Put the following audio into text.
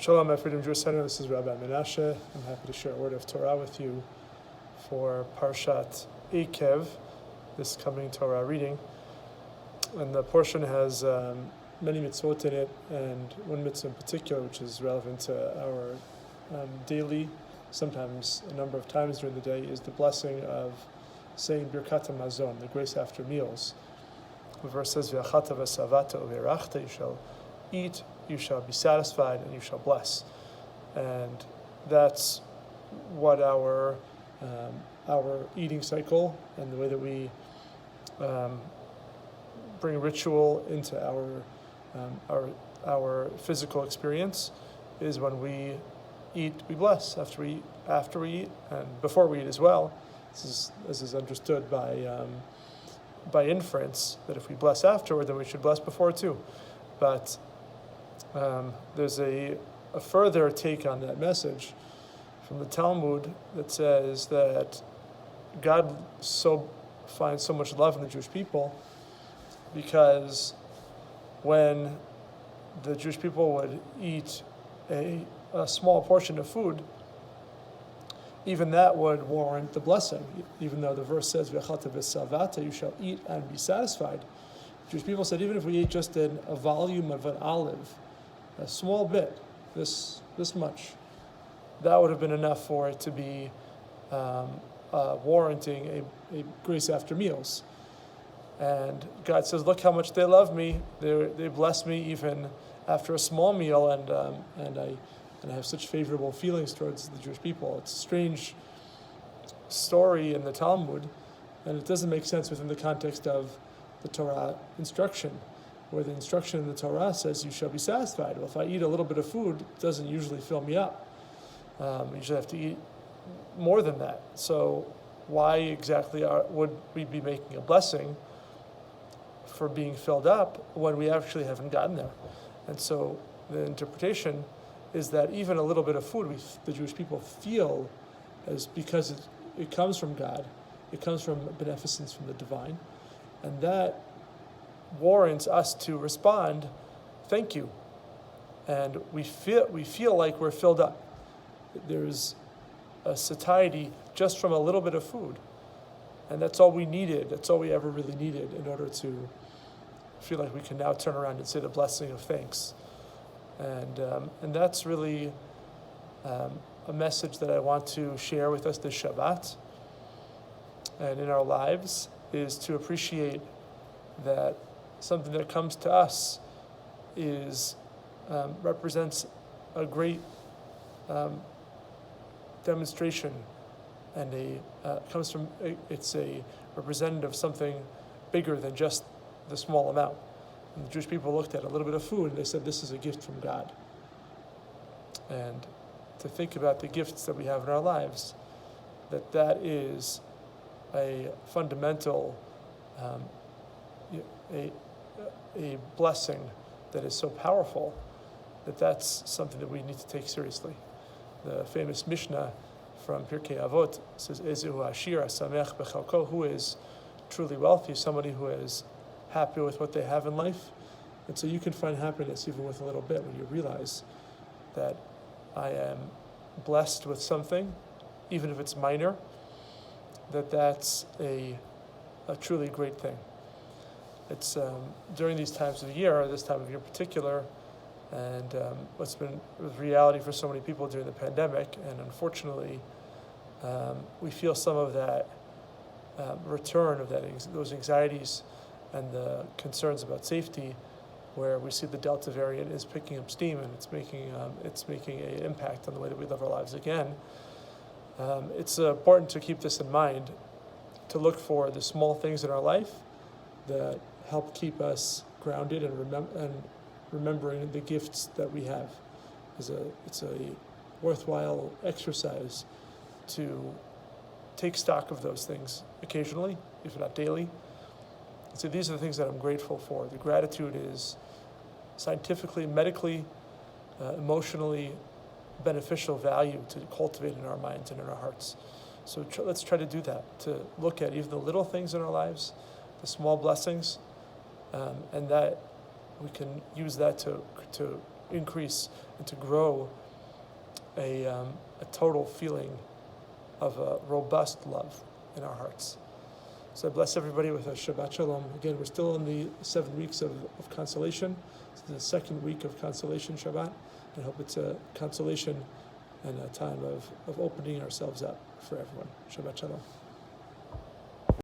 Shalom, my Freedom Jewish Center. This is Rabbi Menashe. I'm happy to share a word of Torah with you for Parshat Eikev, this coming Torah reading. And the portion has many mitzvot in it, and one mitzvah in particular, which is relevant to our daily, sometimes a number of times during the day, is the blessing of saying Birkat HaMazon, the grace after meals. The verse says, V'achata v'savata u'verachta, you shall eat, you shall be satisfied, and you shall bless. And that's what our eating cycle and the way that we bring ritual into our physical experience is when we eat, we bless. After we eat, and before we eat as well. This is understood by inference that if we bless afterward, then we should bless before too. But there's a further take on that message from the Talmud that says that God finds so much love in the Jewish people because when the Jewish people would eat a small portion of food, even that would warrant the blessing. Even though the verse says, V'achata v'savata, you shall eat and be satisfied. Jewish people said, even if we ate just in a volume of an olive, a small bit, this much, that would have been enough for it to be warranting a grace after meals. And God says, look how much they love me. They bless me even after a small meal, and I have such favorable feelings towards the Jewish people. It's a strange story in the Talmud, and it doesn't make sense within the context of the Torah instruction, where the instruction in the Torah says you shall be satisfied. Well, if I eat a little bit of food, it doesn't usually fill me up. You usually have to eat more than that. So why exactly would we be making a blessing for being filled up when we actually haven't gotten there? And so the interpretation is that even a little bit of food, the Jewish people feel as because it comes from God, it comes from beneficence from the divine, and that warrants us to respond, thank you. And we feel like we're filled up. There's a satiety just from a little bit of food. And that's all we needed. That's all we ever really needed in order to feel like we can now turn around and say the blessing of thanks. And that's really a message that I want to share with us this Shabbat and in our lives, is to appreciate that something that comes to us represents a great demonstration, and it's a representative of something bigger than just the small amount. And the Jewish people looked at a little bit of food and they said, this is a gift from God. And to think about the gifts that we have in our lives, that is a fundamental a blessing that is so powerful that's something that we need to take seriously. The famous Mishnah from Pirkei Avot says, Ezehu Ashir Asamech Bechalko, who is truly wealthy, somebody who is happy with what they have in life. And so you can find happiness even with a little bit when you realize that I am blessed with something, even if it's minor, that's a truly great thing. It's during these times of the year, this time of year in particular, and what's been reality for so many people during the pandemic, and unfortunately, we feel some of that return of those anxieties and the concerns about safety, where we see the Delta variant is picking up steam and it's making an impact on the way that we live our lives again. It's important to keep this in mind, to look for the small things in our life that help keep us grounded and remembering the gifts that we have. It's a worthwhile exercise to take stock of those things occasionally, if not daily. So these are the things that I'm grateful for. The gratitude is scientifically, medically, emotionally beneficial value to cultivate in our minds and in our hearts. So let's try to do that, to look at even the little things in our lives, the small blessings, and that we can use that to increase and to grow a total feeling of a robust love in our hearts. So I bless everybody with a Shabbat Shalom. Again, we're still in the 7 weeks of consolation. This is the second week of consolation Shabbat. I hope it's a consolation and a time of opening ourselves up for everyone. Shabbat Shalom.